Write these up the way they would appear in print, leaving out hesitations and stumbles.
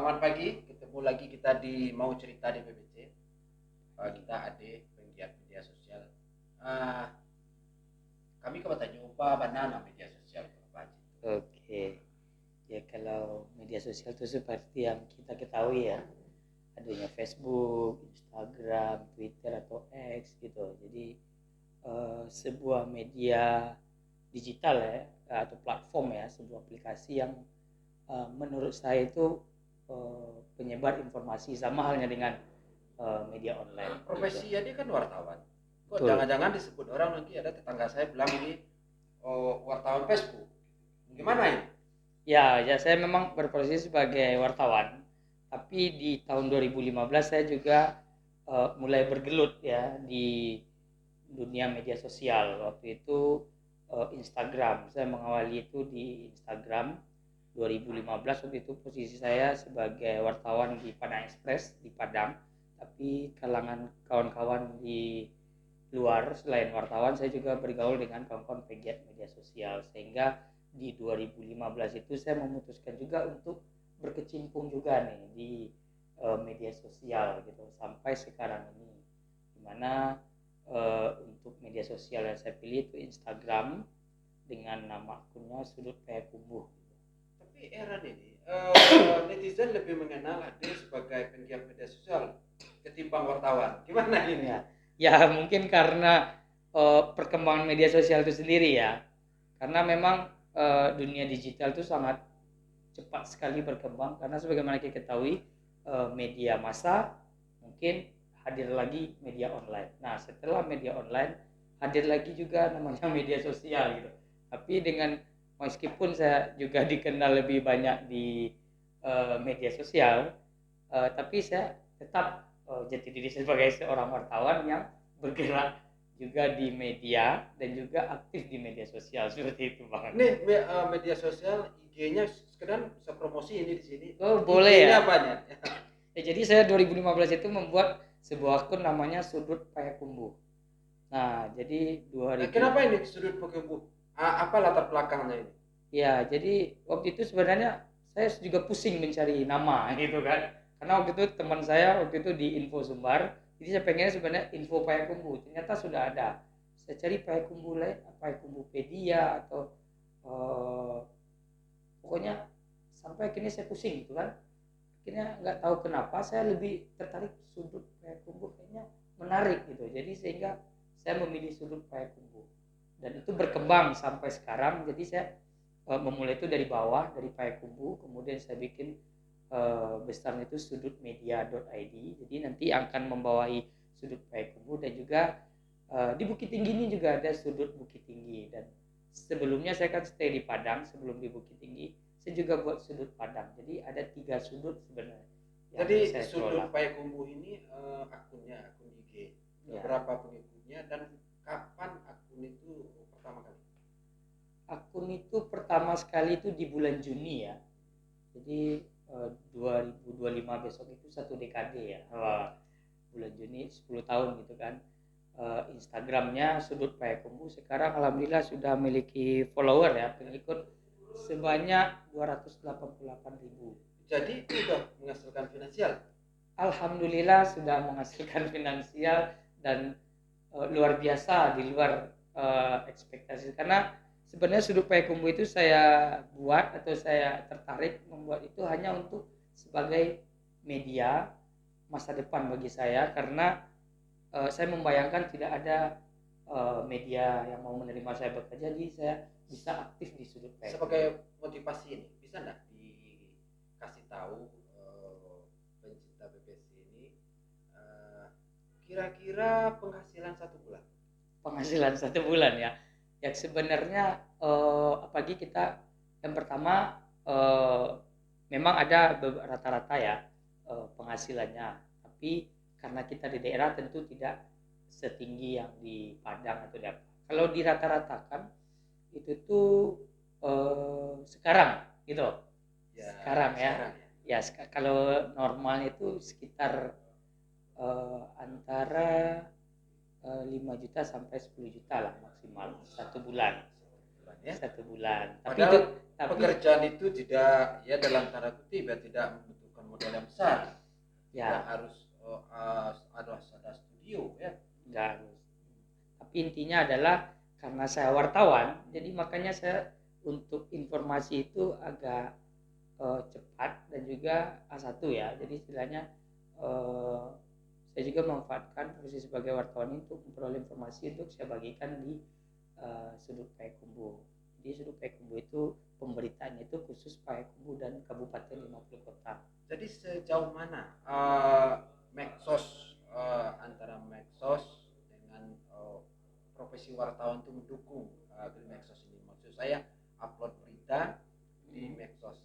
Selamat pagi, ketemu lagi kita di Mau Cerita di PPC. Kita Ade, penggiat media sosial. Ah, kami kau tanya apa banana media sosial apa aja? Oke, ya kalau media sosial itu seperti yang kita ketahui ya, adanya Facebook, Instagram, Twitter atau X gitu. Jadi sebuah media digital ya atau platform ya, sebuah aplikasi yang menurut saya itu penyebar informasi sama halnya dengan media online. Profesi Gitu. dia kan wartawan. Kok Betul. jangan-jangan disebut orang nanti ada tetangga saya bilang ini wartawan Facebook. Gimana ini? Ya, saya memang berprofesi sebagai wartawan, tapi di tahun 2015 saya juga mulai bergelut ya di dunia media sosial. Waktu itu Instagram, saya mengawali itu di Instagram 2015. Waktu itu posisi saya sebagai wartawan di Padang Express di Padang, tapi kalangan kawan-kawan di luar selain wartawan saya juga bergaul dengan kawan-kawan pegiat media sosial, sehingga di 2015 itu saya memutuskan juga untuk berkecimpung juga nih di media sosial gitu sampai sekarang ini, dimana untuk media sosial yang saya pilih itu Instagram dengan nama akunnya Sudut Payakumbuh. Tapi era ini netizen lebih mengenal Ade sebagai penggiat media sosial ketimbang wartawan. Gimana ini? Ya mungkin karena perkembangan media sosial itu sendiri ya, karena memang dunia digital itu sangat cepat sekali berkembang, karena sebagaimana kita ketahui media massa mungkin hadir lagi media online. Nah setelah media online hadir lagi juga namanya media sosial gitu. Tapi dengan meskipun saya juga dikenal lebih banyak di media sosial, tapi saya tetap jati diri sebagai seorang wartawan yang bergerak juga di media dan juga aktif di media sosial seperti itu bang. Ini media sosial IG-nya sekedar bisa promosi ini di sini. Oh boleh ya. IG-nya banyak. Ya, jadi saya 2015 itu membuat sebuah akun namanya Sudut Payakumbuh. Nah, jadi 2000. Kenapa ini sudut Pokembu? Apa latar belakangnya ini? Ya, jadi waktu itu sebenarnya saya juga pusing mencari nama gitu kan. Karena waktu itu teman saya waktu itu di Info Sumbar, jadi saya pengen sebenarnya info Payakumbuh. Ternyata sudah ada. Saya cari Payakumbuh lain, Payakumbuhpedia atau eh, pokoknya sampai akhirnya saya pusing gitu kan. Akhirnya nggak tahu kenapa saya lebih tertarik Sudut Payakumbuh, kayaknya menarik gitu. Jadi sehingga saya memilih Sudut Payakumbuh dan itu berkembang sampai sekarang. Jadi saya memulai itu dari bawah, dari Payakumbuh, kemudian saya bikin besarnya itu sudutmedia.id. Jadi nanti akan membawahi Sudut Payakumbuh dan juga di Bukit Tinggi ini juga ada Sudut Bukit Tinggi. Dan sebelumnya saya kan stay di Padang, sebelum di Bukit Tinggi saya juga buat sudut Padang. Jadi ada 3 sudut sebenarnya yang Jadi saya sudut kelola. Payakumbuh ini akunnya, akun IG. Ya. Berapa pengikutnya dan kapan akun itu pertama kali? Akun itu pertama sekali itu di bulan Juni ya. Jadi 2025 besok itu 1 dekade ya. Wah, bulan Juni 10 tahun gitu kan. Instagramnya Sudut Payakumbuh sekarang alhamdulillah sudah memiliki follower ya, pengikut sebanyak 288.000. Jadi itu sudah menghasilkan finansial. Alhamdulillah sudah menghasilkan finansial dan luar biasa, di luar ekspektasi, karena sebenarnya Sudut Payakumbuh itu saya buat atau saya tertarik membuat itu hanya untuk sebagai media masa depan bagi saya, karena saya membayangkan tidak ada media yang mau menerima saya bekerja, jadi saya bisa aktif di Sudut Payakumbuh. Sebagai motivasi ini bisa nggak dikasih tahu pencinta BBC ini kira-kira penghasilan 1 bulan? Penghasilan 1 bulan ya, yang sebenarnya apalagi kita yang pertama memang ada rata-rata ya penghasilannya, tapi karena kita di daerah tentu tidak setinggi yang di Padang atau di apa. Kalau dirata-ratakan itu tuh sekarang gitu ya, sekarang ya, ya kalau normal itu sekitar antara 5 juta sampai 10 juta lah maksimal 1 bulan Ya. 1 bulan. Padahal itu, tapi pekerjaan itu tidak ya dalam tanda kutip ya tidak membutuhkan model yang besar, tidak Ya, harus ada studio ya. nggak harus. Tapi intinya adalah karena saya wartawan, jadi makanya saya untuk informasi itu agak cepat dan juga A1 ya. Jadi istilahnya eh, saya juga memanfaatkan posisi sebagai wartawan ini untuk memperoleh informasi untuk saya bagikan di sudut Payakumbuh. Di sudut Payakumbuh itu pemberitaannya itu khusus Payakumbuh dan Kabupaten 50 kota. Jadi sejauh mana antara medsos dengan profesi wartawan itu mendukung di medsos ini? Maksud saya upload berita di medsos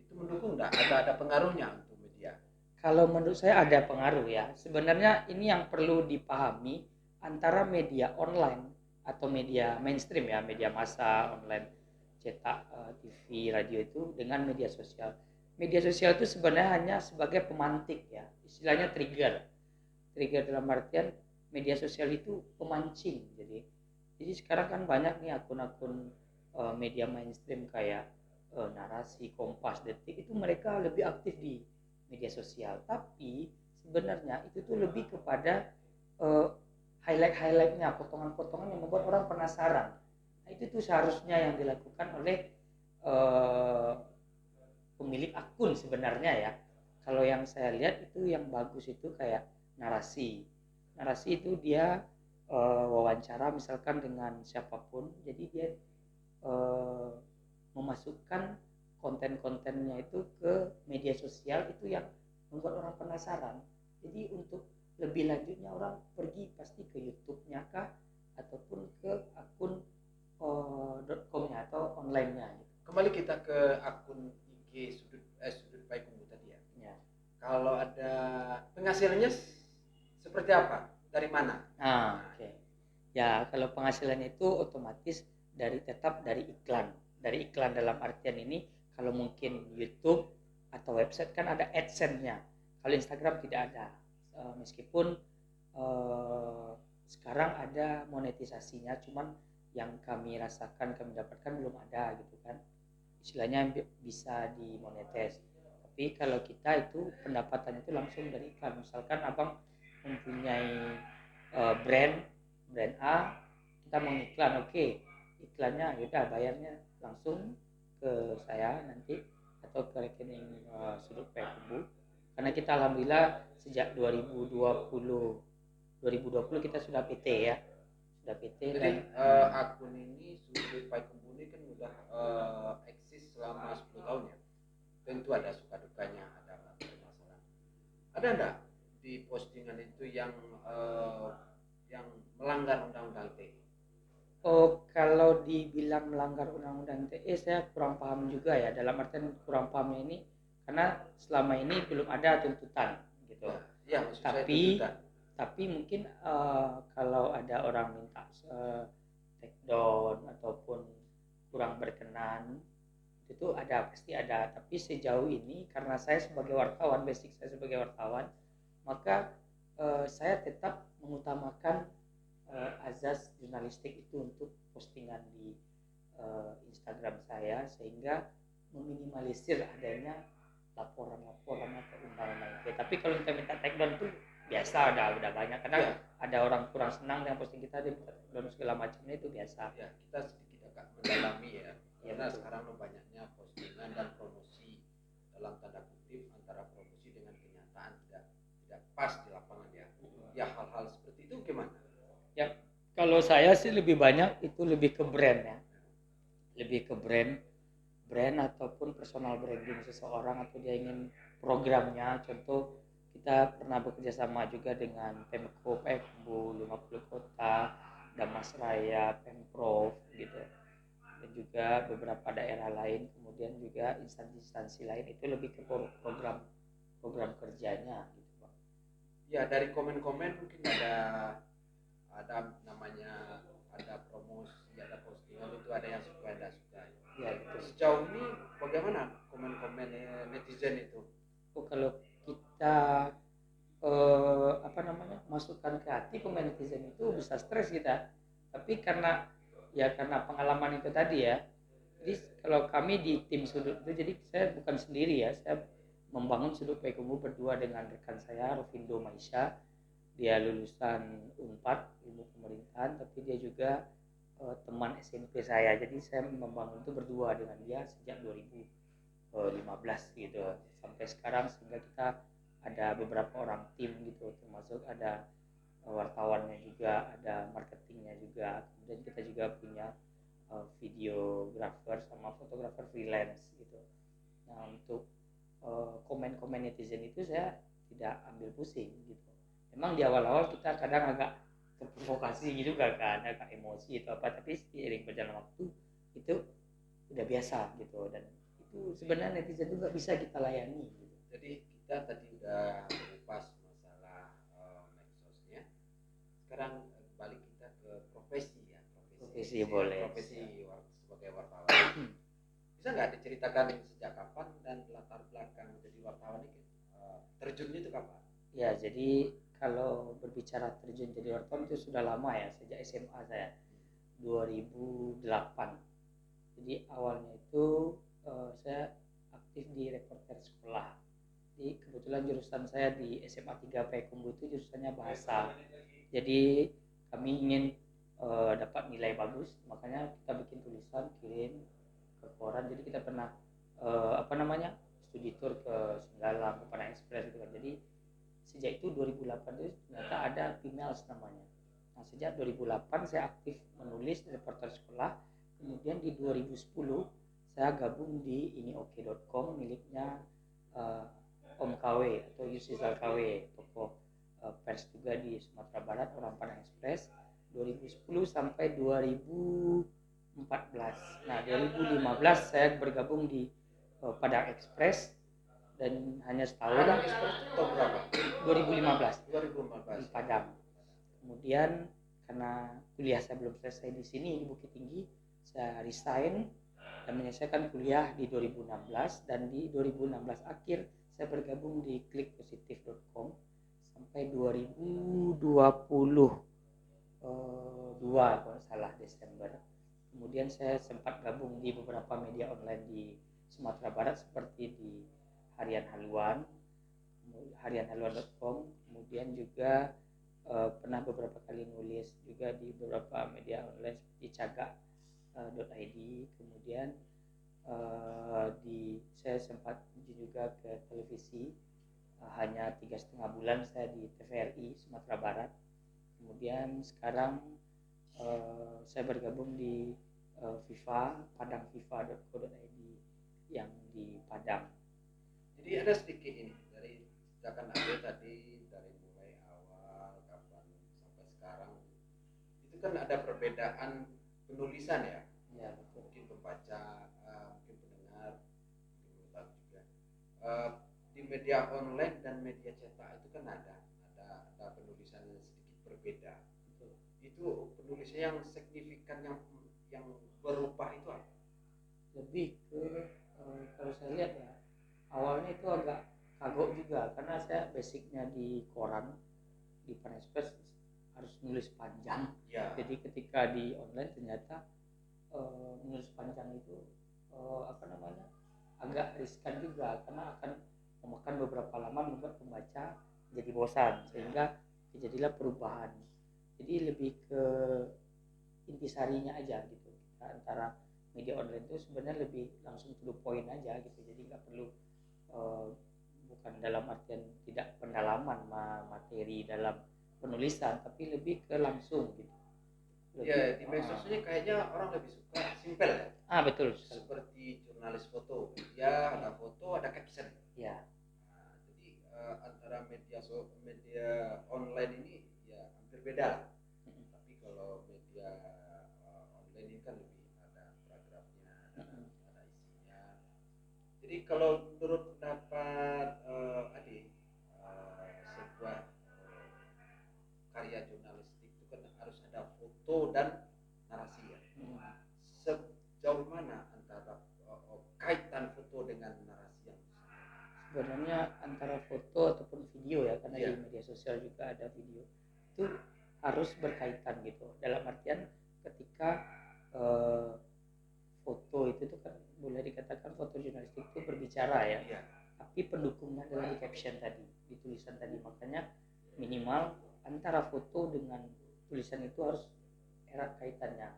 itu mendukung nggak? Ada pengaruhnya untuk media? Kalau menurut saya ada pengaruh ya. Sebenarnya ini yang perlu dipahami antara media online atau media mainstream ya, media massa online, cetak, TV, radio itu dengan media sosial. Media sosial itu sebenarnya hanya sebagai pemantik ya, istilahnya trigger. Trigger dalam artian media sosial itu pemancing. Jadi sekarang kan banyak nih akun-akun media mainstream kayak Narasi, Kompas, Detik itu mereka lebih aktif di media sosial. Tapi sebenarnya itu tuh lebih kepada uh, highlight-highlightnya, potongan-potongan yang membuat orang penasaran. Nah itu tuh seharusnya yang dilakukan oleh uh, pemilik akun sebenarnya ya. Kalau yang saya lihat itu yang bagus itu kayak narasi. Narasi itu dia wawancara misalkan dengan siapapun. Jadi dia uh, memasukkan konten-kontennya itu ke media sosial itu yang membuat orang penasaran. Jadi untuk lebih lanjutnya orang pergi pasti ke YouTube-nya kah ataupun ke akun .com-nya atau online-nya gitu. Kembali kita ke akun IG sudut Payakumbuh tadi ya. Ya. Kalau ada penghasilannya seperti apa? Dari mana? Oke. Okay. Ya, kalau penghasilannya itu otomatis tetap dari iklan. Dari iklan dalam artian ini kalau mungkin YouTube atau website kan ada AdSense-nya. Kalau Instagram tidak ada. Meskipun sekarang ada monetisasinya, cuman yang kami rasakan, kami dapatkan belum ada gitu kan. Istilahnya bisa dimonetis. Tapi kalau kita itu pendapatannya itu langsung dari iklan. Misalkan abang mempunyai brand A, kita mau iklan, oke, iklannya yaudah bayarnya langsung ke saya nanti atau ke rekening sudut Payakumbuh. Karena kita alhamdulillah sejak 2020 kita sudah PT ya, sudah PT. Jadi dan akun ini sudut Payakumbuh ini kan udah eksis selama 10 tahun ya. Tentu ada suka dukanya, ada permasalahan. Ada enggak di postingan itu yang melanggar undang-undang ITE? Oh, kalau dibilang melanggar undang-undang ITE, saya kurang paham juga ya. Dalam artian kurang pahamnya ini, karena selama ini belum ada tuntutan gitu. Ya, maksud saya Tapi, tuntutan. tapi mungkin kalau ada orang minta take down ataupun kurang berkenan, itu pasti ada. Tapi sejauh ini, karena saya sebagai wartawan, basic saya sebagai wartawan, maka saya tetap mengutamakan azas jurnalistik itu untuk postingan di Instagram saya sehingga meminimalisir adanya laporan-laporan atau undang-undang ITE. Tapi kalau kita minta take down itu biasa, udah banyak karena Ya. ada orang kurang senang dengan posting kita, dia minta take down segala macamnya, itu biasa. Ya, kita sedikit agak mendalami ya. Karena betul. sekarang banyaknya postingan dan promosi dalam tanda kutip antara promosi dengan kenyataan tidak pas di lapangan ya. Ya, hal-hal seperti itu gimana? Ya, kalau saya sih lebih banyak itu lebih ke brand ya, lebih ke brand ataupun personal branding seseorang atau dia ingin programnya. Contoh kita pernah bekerja sama juga dengan Pemko, Payakumbuh 50 kota, Damasraya, Pemprov gitu, dan juga beberapa daerah lain, kemudian juga instansi-instansi lain, itu lebih ke program kerjanya gitu Bang. Ya, dari komen-komen mungkin ada namanya, ada promosi, ada postingan itu, ada yang suka, ada suka. Ya gitu. Sejauh ini bagaimana komen-komen netizen itu? Oh, kalau kita masukkan ke hati, komen netizen itu bisa stres kita. Tapi karena pengalaman itu tadi ya. Jadi kalau kami di tim sudut itu, jadi saya bukan sendiri ya, saya membangun sudut Payakumbuh berdua dengan rekan saya Rovindo Maisha. Dia lulusan Unpad ilmu pemerintahan, tapi dia juga teman SMP saya. Jadi saya membangun itu berdua dengan dia sejak 2015 gitu sampai sekarang, sehingga kita ada beberapa orang tim gitu, termasuk ada wartawannya juga, ada marketingnya juga, kemudian kita juga punya videografer sama fotografer freelance gitu. Nah untuk komen-komen netizen itu saya tidak ambil pusing gitu. Memang di awal-awal kita kadang agak terprovokasi gitu kan, agak emosi atau apa, tapi seiring berjalan waktu itu udah biasa gitu, dan itu sebenarnya netizen juga bisa kita layani gitu. Jadi kita tadi udah kupas masalah medsosnya. Sekarang balik kita ke profesi ya, Profesi boleh. Profesi sebagai wartawan. Bisa nggak diceritakan sejak kapan dan latar belakang menjadi wartawan ini terjunnya itu kapan? Ya, jadi kalau berbicara terjun jadi wartawan itu sudah lama ya, sejak SMA saya 2008. Jadi awalnya itu saya aktif di reporter sekolah. Jadi kebetulan jurusan saya di SMA 3 Payakumbuh itu jurusannya bahasa. Jadi kami ingin dapat nilai bagus, makanya kita bikin tulisan, kirim ke koran. Jadi kita pernah studi tour ke Singgalang, ke Padang Express gitu kan. Jadi sejak itu 2008 itu ternyata ada Females namanya. Nah sejak 2008 saya aktif menulis reporter sekolah. Kemudian di 2010 saya gabung di inioke.com miliknya Om KW atau Yusizal KW, tokoh pers juga di Sumatera Barat, orang Padang Express, 2010 sampai 2014. Nah 2015 saya bergabung di Padang Express dan hanya setahun. Padang Express itu tahun berapa? 2015 di Padang. Kemudian karena kuliah saya belum selesai di sini di Bukit Tinggi, saya resign dan menyelesaikan kuliah di 2016, dan di 2016 akhir saya bergabung di klikpositif.com sampai 2022 kalau salah Desember. Kemudian saya sempat gabung di beberapa media online di Sumatera Barat seperti di harianhaluan.com, kemudian juga pernah beberapa kali nulis juga di beberapa media online seperti caga.id. Kemudian saya sempat juga ke televisi, hanya 3,5 bulan saya di TVRI Sumatera Barat. Kemudian sekarang saya bergabung di padangviva.co.id yang di Padang. Jadi ada sedikit ini dari akan ada tadi dari mulai awal kapan sampai sekarang itu kan ada perbedaan penulisan ya. Ya betul. Mungkin pembaca, mungkin pendengar, mungkin pengetahuan juga. Di media online dan media cetak itu kan ada penulisan yang sedikit berbeda. Betul. Itu penulisan yang signifikan yang berubah itu apa? Lebih ke kalau saya lihat ya, awalnya itu agak kagok juga karena saya basicnya di koran, di Padang Express harus nulis panjang Ya. Jadi ketika di online ternyata menulis panjang itu agak riskan juga, karena akan memakan beberapa halaman, membuat pembaca jadi bosan, sehingga terjadilah perubahan. Jadi lebih ke intisarinya aja gitu. Antara media online itu sebenarnya lebih langsung to the point aja gitu, jadi nggak perlu bukan dalam artian tidak pendalaman materi dalam penulisan, tapi lebih ke langsung gitu. Ya, di medsosnya kayaknya orang lebih suka simpel ya. Betul. Seperti jurnalis foto, ya ada foto, ada caption. Ya. Jadi antara media online ini ya hampir beda lah. Tapi kalau media online ini kan lebih ada paragrafnya, ada isinya. Jadi kalau menurut pendapat Adi, sebuah karya jurnalistik itu kan harus ada foto dan narasi ya. Sejauh mana antara kaitan foto dengan narasi yang sebenarnya antara foto ataupun video ya, karena di media sosial juga ada video, itu harus berkaitan gitu, dalam artian ketika foto itu tuh kan boleh dikatakan foto jurnalistik itu berbicara ya. tapi pendukungnya adalah di caption tadi, di tulisan tadi. Makanya minimal antara foto dengan tulisan itu harus erat kaitannya,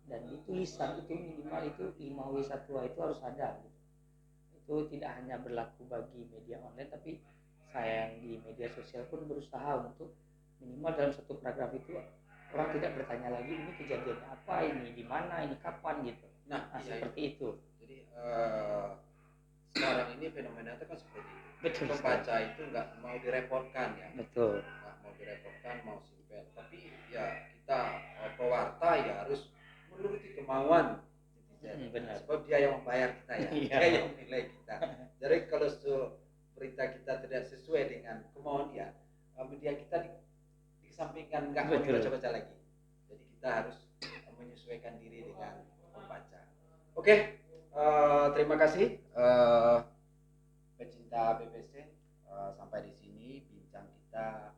dan di tulisan itu minimal itu 5W1A itu harus ada gitu. Itu tidak hanya berlaku bagi media online, tapi saya yang di media sosial pun berusaha untuk minimal dalam satu paragraf itu orang tidak bertanya lagi ini kejadiannya apa, ini di mana, ini kapan gitu. Nah, Nah, iya, seperti itu. Jadi sekarang ini fenomena itu kan seperti itu. Betul Pembaca itu nggak mau direpotkan ya, Betul. nggak mau direpotkan, mau simpel. Tapi ya kita pewarta ya harus menuruti kemauan netizen. Benar. Sebab dia yang membayar kita ya, Iya. dia yang menilai kita. Jadi kalau berita kita tidak sesuai dengan kemauan dia, media kita dikesampingkan, nggak mau Betul. dibaca-baca lagi. Jadi kita harus menyesuaikan diri dengan pembaca. Oke, terima kasih pecinta BBC. Sampai di sini bincang kita